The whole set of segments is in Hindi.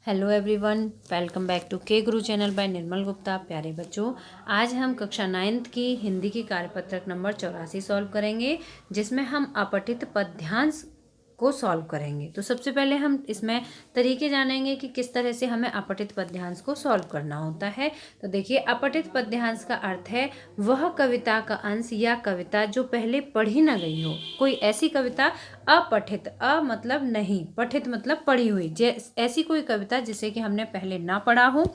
Hello everyone, welcome back to K Guru channel bye निर्मल गुप्ता। प्यारे बच्चों, आज हम कक्षा 9th की हिंदी की कार्यपत्रक नंबर 84 सॉल्व करेंगे, जिसमें हम अपठित पद्यांश को सॉल्व करेंगे। तो सबसे पहले हम इसमें तरीके जानेंगे कि किस तरह से हमें अपठित पद्यांश को सॉल्व करना होता है। तो देखिए, अपठित पद्यांश का अर्थ है वह कविता का अंश या कविता जो पहले पढ़ी न गई हो। कोई ऐसी कविता अपठित, मतलब नहीं, पठित मतलब पढ़ी हुई, ऐसी कोई कविता जिसे कि हमने पहले ना पढ़ा हो।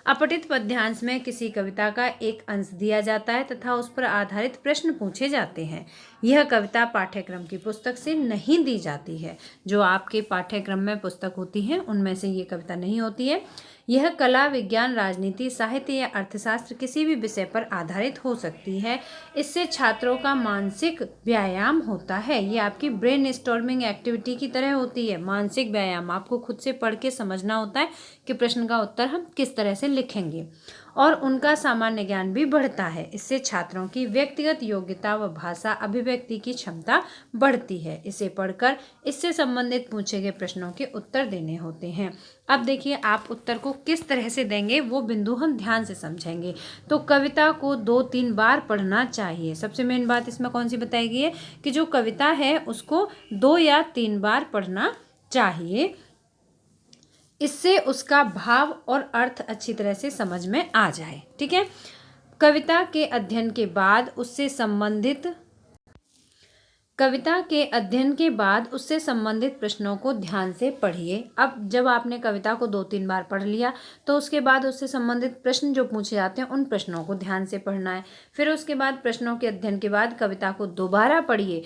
अपठित पद्यांश में किसी कविता का एक अंश दिया जाता है तथा उस पर आधारित प्रश्न पूछे जाते हैं। यह कविता पाठ्यक्रम की पुस्तक से नहीं दी जाती है। जो आपके पाठ्यक्रम में पुस्तक होती है उनमें से ये कविता नहीं होती है। यह कला, विज्ञान, राजनीति, साहित्य या अर्थशास्त्र किसी भी विषय पर आधारित हो सकती है। इससे छात्रों का मानसिक व्यायाम होता है। ये आपकी ब्रेन स्टॉर्मिंग एक्टिविटी की तरह होती है। मानसिक व्यायाम, आपको खुद से पढ़ के समझना होता है कि प्रश्न का उत्तर हम किस तरह से लिखेंगे, और उनका सामान्य ज्ञान भी बढ़ता है। इससे छात्रों की व्यक्तिगत योग्यता व भाषा अभिव्यक्ति की क्षमता बढ़ती है। इसे पढ़कर इससे संबंधित पूछे गए प्रश्नों के उत्तर देने होते हैं। अब देखिए, आप उत्तर को किस तरह से देंगे वो बिंदु हम ध्यान से समझेंगे। तो कविता को 2-3 बार पढ़ना चाहिए। सबसे मेन बात इसमें कौन सी बताई गई है कि जो कविता है उसको 2 या 3 बार पढ़ना चाहिए। इससे उसका भाव और अर्थ अच्छी तरह से समझ में आ जाए। ठीक है। कविता के अध्ययन के बाद उससे संबंधित प्रश्नों को ध्यान से पढ़िए। अब जब आपने कविता को 2-3 बार पढ़ लिया तो उसके बाद उससे संबंधित प्रश्न जो पूछे जाते हैं उन प्रश्नों को ध्यान से पढ़ना है। फिर उसके बाद प्रश्नों के अध्ययन के बाद कविता को दोबारा पढ़िए।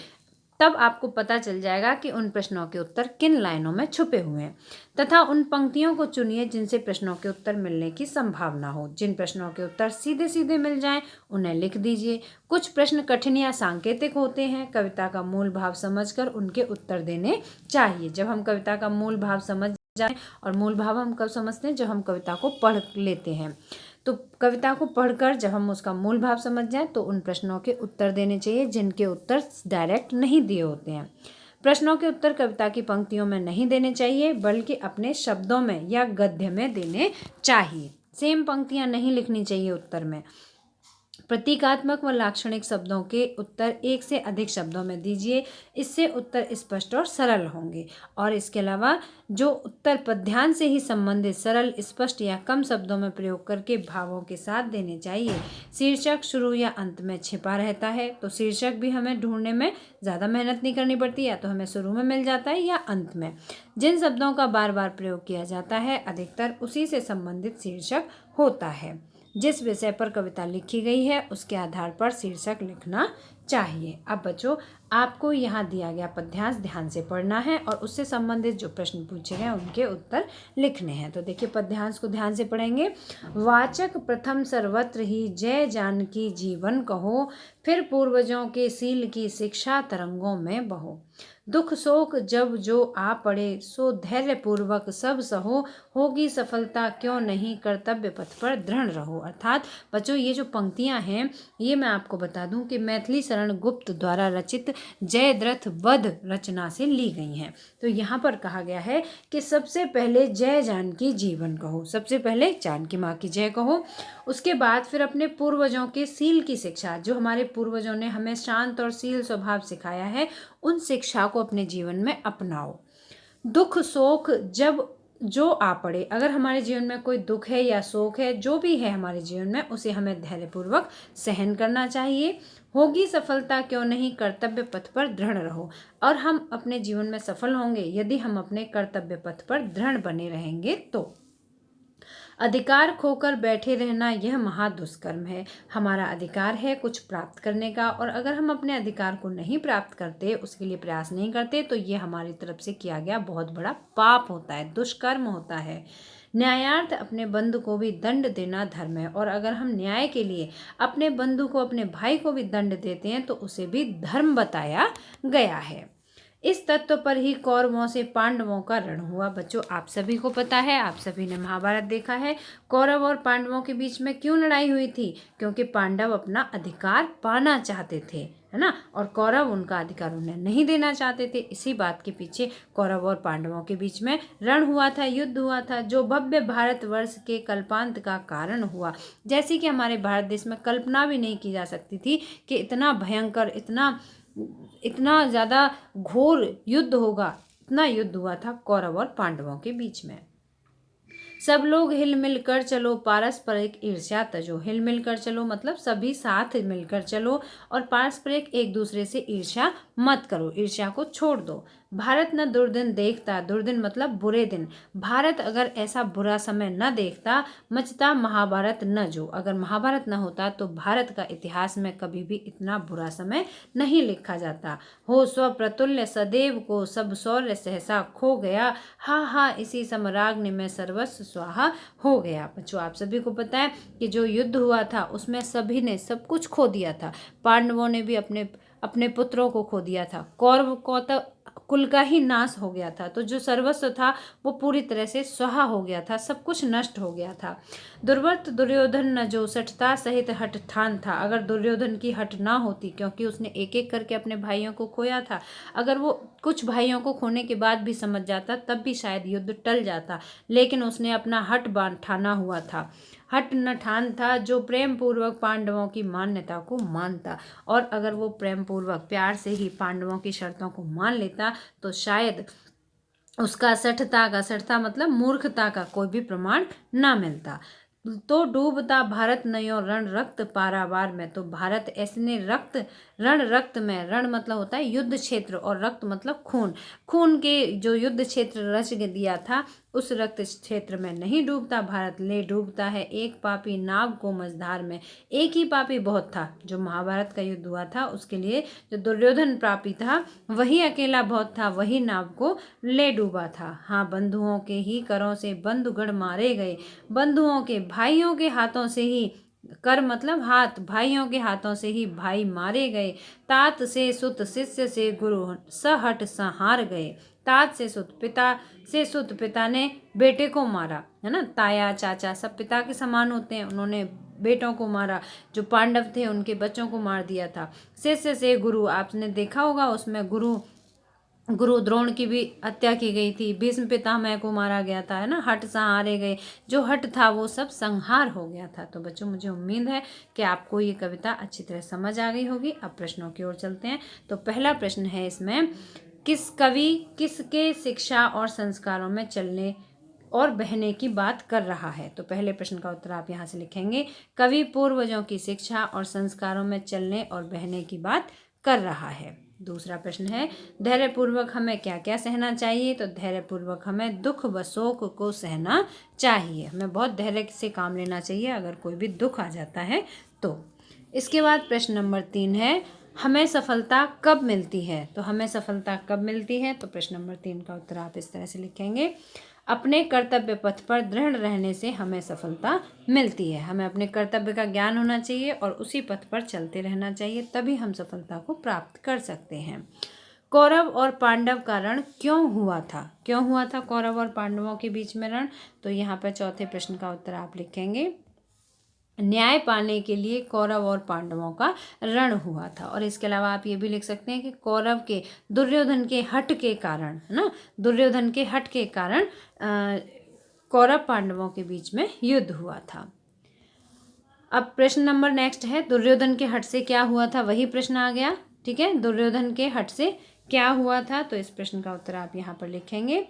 तब आपको पता चल जाएगा कि उन प्रश्नों के उत्तर किन लाइनों में छुपे हुए हैं, तथा उन पंक्तियों को चुनिए जिनसे प्रश्नों के उत्तर मिलने की संभावना हो। जिन प्रश्नों के उत्तर सीधे सीधे मिल जाएं उन्हें लिख दीजिए। कुछ प्रश्न कठिन या सांकेतिक होते हैं। कविता का मूल भाव समझकर उनके उत्तर देने चाहिए। जब हम कविता का मूल भाव समझ जाए, और मूल भाव हम कब समझते हैं, जब हम कविता को पढ़ लेते हैं। तो कविता को पढ़कर जब हम उसका मूल भाव समझ जाएं तो उन प्रश्नों के उत्तर देने चाहिए जिनके उत्तर डायरेक्ट नहीं दिए होते हैं। प्रश्नों के उत्तर कविता की पंक्तियों में नहीं देने चाहिए, बल्कि अपने शब्दों में या गद्य में देने चाहिए। सेम पंक्तियां नहीं लिखनी चाहिए उत्तर में। प्रतीकात्मक व लाक्षणिक शब्दों के उत्तर एक से अधिक शब्दों में दीजिए। इससे उत्तर स्पष्ट और सरल होंगे। और इसके अलावा जो उत्तर पद्यांश से ही संबंधित सरल, स्पष्ट या कम शब्दों में प्रयोग करके भावों के साथ देने चाहिए। शीर्षक शुरू या अंत में छिपा रहता है, तो शीर्षक भी हमें ढूंढने में ज़्यादा मेहनत नहीं करनी पड़ती, या तो हमें शुरू में मिल जाता है या अंत में। जिन शब्दों का बार बार प्रयोग किया जाता है अधिकतर उसी से संबंधित शीर्षक होता है। जिस विषय पर कविता लिखी गई है उसके आधार पर शीर्षक लिखना चाहिए। अब बच्चों, आपको यहाँ दिया गया पद्यांश ध्यान से पढ़ना है और उससे संबंधित जो प्रश्न पूछे गए उनके उत्तर लिखने हैं। तो देखिए, पद्यांश को ध्यान से पढ़ेंगे। वाचक प्रथम सर्वत्र ही जय जानकी जीवन कहो, फिर पूर्वजों के सील की शिक्षा तरंगों में बहो। दुख शोक जब जो आ पड़े सो धैर्य पूर्वक सब सहो, होगी सफलता क्यों नहीं कर्तव्य पथ पर दृढ़ रहो। अर्थात बच्चों, ये जो पंक्तियां हैं ये मैं आपको बता दूं कि मैथिली शरण गुप्त द्वारा रचित जयद्रथ वध रचना से ली गई हैं। तो यहाँ पर कहा गया है कि सबसे पहले जय जानकी जीवन कहो, सबसे पहले जानकी माँ की जय कहो। उसके बाद फिर अपने पूर्वजों के सील की शिक्षा, जो हमारे पूर्वजों ने हमें शांत और सील स्वभाव सिखाया है, उन शिक्षा को अपने जीवन में अपनाओ। दुख शोक जब जो आ पड़े, अगर हमारे जीवन में कोई दुख है या शोक है, जो भी है हमारे जीवन में, उसे हमें धैर्यपूर्वक सहन करना चाहिए। होगी सफलता क्यों नहीं कर्तव्य पथ पर दृढ़ रहो, और हम अपने जीवन में सफल होंगे यदि हम अपने कर्तव्य पथ पर दृढ़ बने रहेंगे। तो अधिकार खोकर बैठे रहना यह महादुष्कर्म है। हमारा अधिकार है कुछ प्राप्त करने का, और अगर हम अपने अधिकार को नहीं प्राप्त करते, उसके लिए प्रयास नहीं करते, तो ये हमारी तरफ से किया गया बहुत बड़ा पाप होता है, दुष्कर्म होता है। न्यायार्थ अपने बंधु को भी दंड देना धर्म है, और अगर हम न्याय के लिए अपने बंधु को, अपने भाई को भी दंड देते हैं तो उसे भी धर्म बताया गया है। इस तत्व पर ही कौरवों से पांडवों का रण हुआ। बच्चों, आप सभी को पता है, आप सभी ने महाभारत देखा है। कौरव और पांडवों के बीच में क्यों लड़ाई हुई थी? क्योंकि पांडव अपना अधिकार पाना चाहते थे, है ना, और कौरव उनका अधिकार उन्हें नहीं देना चाहते थे। इसी बात के पीछे कौरव और पांडवों के बीच में रण हुआ था, युद्ध हुआ था, जो भव्य भारतवर्ष के कल्पांत का कारण हुआ। जैसे कि हमारे भारत देश में कल्पना भी नहीं की जा सकती थी कि इतना भयंकर, इतना ज़्यादा घोर युद्ध होगा। इतना युद्ध हुआ था कौरव और पांडवों के बीच में। सब लोग हिल मिल कर चलो, पारस्परिक ईर्ष्या तजो। हिल मिल कर चलो मतलब सभी साथ मिलकर चलो, और पारस्परिक एक दूसरे से ईर्ष्या मत करो, ईर्ष्या को छोड़ दो। भारत न दुर्दिन देखता, दुर्दिन मतलब बुरे दिन। भारत अगर ऐसा बुरा समय न देखता, मचता महाभारत न जो। अगर महाभारत न होता तो भारत का इतिहास में कभी भी इतना बुरा समय नहीं लिखा जाता। हो स्वप्रतुल्य सदैव को, सब शौर्य सहसा खो गया। हा हा इसी समराग्नि में सर्वस्व स्वाहा हो गया। बच्चों, आप सभी को पता है कि जो युद्ध हुआ था उसमें सभी ने सब कुछ खो दिया था। पांडवों ने भी अपने अपने पुत्रों को खो दिया था। कौरव को तो कुल का ही नाश हो गया था। तो जो सर्वस्व था वो पूरी तरह से स्वाहा हो गया था, सब कुछ नष्ट हो गया था। दुर्वर्त दुर्योधन न जो, सठता सहित हठ ठान था। अगर दुर्योधन की हठ ना होती, क्योंकि उसने एक एक करके अपने भाइयों को खोया था, अगर वो कुछ भाइयों को खोने के बाद भी समझ जाता तब भी शायद युद्ध टल जाता, लेकिन उसने अपना हठ बांध ठाना हुआ था। हठ न ठान था जो प्रेम पूर्वक पांडवों की मान्यता को मानता। और अगर वो प्रेम पूर्वक प्यार से ही पांडवों की शर्तों को मान लेता तो शायद उसका सठता मतलब मूर्खता का कोई भी प्रमाण न मिलता। तो डूबता भारत नयो रण रक्त पारावार में। तो भारत ऐसने रण रक्त में, रण मतलब होता है युद्ध क्षेत्र और रक्त मतलब खून, खून के जो युद्ध क्षेत्र रच दिया था उस रक्त क्षेत्र में नहीं डूबता भारत, ले डूबता है एक पापी नाव को मझधार में। एक ही पापी बहुत था। जो महाभारत का युद्ध हुआ था उसके लिए जो दुर्योधन पापी था वही अकेला बहुत था, वही नाव को ले डूबा था। हाँ, बंधुओं के ही करों से बंधुगण मारे गए। बंधुओं के, भाइयों के हाथों से ही, कर मतलब हाथ, भाइयों के हाथों से ही भाई मारे गए। तात से सुत, शिष्य से गुरु, सहट संहार गए। तात से सुत, पिता से सुत, पिता ने बेटे को मारा, है ना। ताया चाचा सब पिता के समान होते हैं, उन्होंने बेटों को मारा। जो पांडव थे उनके बच्चों को मार दिया था। शिष्य से गुरु, आपने देखा होगा उसमें गुरु द्रोण की भी हत्या की गई थी। भीष्म पितामह को मारा गया था, है ना। हट संहारे गए, जो हट था वो सब संहार हो गया था। तो बच्चों, मुझे उम्मीद है कि आपको ये कविता अच्छी तरह समझ आ गई होगी। अब प्रश्नों की ओर चलते हैं। तो पहला प्रश्न है इसमें, किस कवि किसके शिक्षा और संस्कारों में चलने और बहने की बात कर रहा है। तो पहले प्रश्न का उत्तर आप यहाँ से लिखेंगे, कवि पूर्वजों की शिक्षा और संस्कारों में चलने और बहने की बात कर रहा है। दूसरा प्रश्न है, धैर्यपूर्वक हमें क्या क्या सहना चाहिए। तो धैर्यपूर्वक हमें दुख व शोक को सहना चाहिए। हमें बहुत धैर्य से काम लेना चाहिए अगर कोई भी दुख आ जाता है तो। इसके बाद प्रश्न नंबर 3 है, हमें सफलता कब मिलती है। तो हमें सफलता कब मिलती है। तो प्रश्न नंबर 3 का उत्तर आप इस तरह से लिखेंगे, अपने कर्तव्य पथ पर दृढ़ रहने से हमें सफलता मिलती है। हमें अपने कर्तव्य का ज्ञान होना चाहिए और उसी पथ पर चलते रहना चाहिए, तभी हम सफलता को प्राप्त कर सकते हैं। कौरव और पांडव का रण क्यों हुआ था। क्यों हुआ था कौरव और पांडवों के बीच में रण। तो यहाँ पर चौथे प्रश्न का उत्तर आप लिखेंगे, न्याय पाने के लिए कौरव और पांडवों का रण हुआ था। और इसके अलावा आप ये भी लिख सकते हैं कि कौरव के दुर्योधन के हट के कारण, है ना, दुर्योधन के हट के कारण कौरव पांडवों के बीच में युद्ध हुआ था। अब प्रश्न नंबर नेक्स्ट है, दुर्योधन के हट से क्या हुआ था, वही प्रश्न आ गया। ठीक है, दुर्योधन के हट से क्या हुआ था। तो इस प्रश्न का उत्तर आप यहाँ पर लिखेंगे,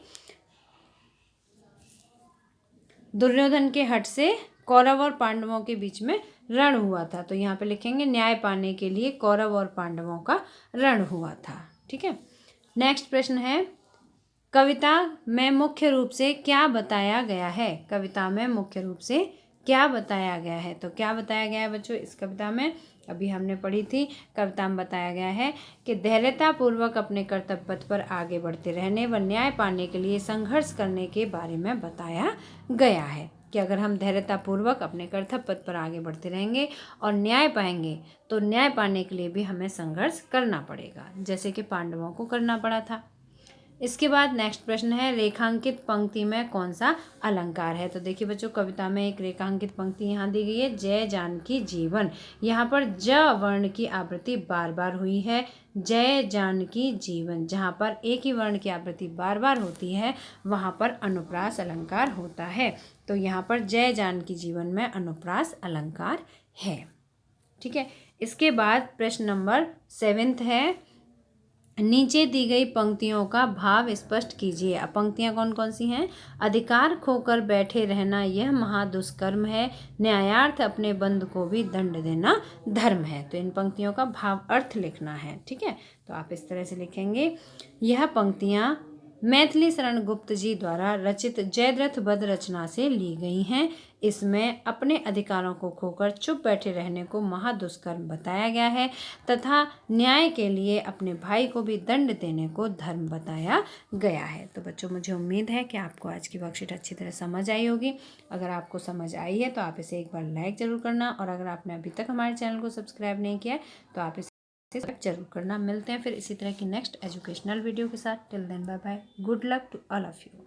दुर्योधन के हट से कौरव और पांडवों के बीच में रण हुआ था। तो यहाँ पे लिखेंगे, न्याय पाने के लिए कौरव और पांडवों का रण हुआ था। ठीक है, नेक्स्ट प्रश्न है, कविता में मुख्य रूप से क्या बताया गया है। कविता में मुख्य रूप से क्या बताया गया है। तो क्या बताया गया है बच्चों इस कविता में, अभी हमने पढ़ी थी। कविता में बताया गया है कि धैर्यतापूर्वक अपने कर्तव्य पथ पर आगे बढ़ते रहने व न्याय पाने के लिए संघर्ष करने के बारे में बताया गया है कि अगर हम धैर्यतापूर्वक अपने कर्तव्य पथ पर आगे बढ़ते रहेंगे और न्याय पाएंगे तो न्याय पाने के लिए भी हमें संघर्ष करना पड़ेगा, जैसे कि पांडवों को करना पड़ा था। इसके बाद नेक्स्ट प्रश्न है, रेखांकित पंक्ति में कौन सा अलंकार है। तो देखिए बच्चों, कविता में एक रेखांकित पंक्ति यहाँ दी गई है, जय जानकी जीवन। यहाँ पर ज वर्ण की आवृत्ति बार बार हुई है, जय जानकी जीवन। जहाँ पर एक ही वर्ण की आवृत्ति बार बार होती है वहाँ पर अनुप्रास अलंकार होता है। तो यहाँ पर जय जानकी जीवन में अनुप्रास अलंकार है। ठीक है। इसके बाद प्रश्न नंबर 7 है, नीचे दी गई पंक्तियों का भाव स्पष्ट कीजिए। अब पंक्तियां कौन कौन सी हैं? अधिकार खोकर बैठे रहना यह महादुष्कर्म है, न्यायार्थ अपने बंधु को भी दंड देना धर्म है। तो इन पंक्तियों का भाव अर्थ लिखना है। ठीक है, तो आप इस तरह से लिखेंगे, यह पंक्तियां मैथिली शरण गुप्त जी द्वारा रचित जयद्रथ वध रचना से ली गई हैं। इसमें अपने अधिकारों को खोकर चुप बैठे रहने को महादुष्कर्म बताया गया है तथा न्याय के लिए अपने भाई को भी दंड देने को धर्म बताया गया है। तो बच्चों, मुझे उम्मीद है कि आपको आज की वर्कशीट अच्छी तरह समझ आई होगी। अगर आपको समझ आई है तो आप इसे एक बार लाइक ज़रूर करना, और अगर आपने अभी तक हमारे चैनल को सब्सक्राइब नहीं किया है तो आप इसे जरूर करना। मिलते हैं फिर इसी तरह की नेक्स्ट एजुकेशनल वीडियो के साथ। Till then bye bye, good luck to all of you.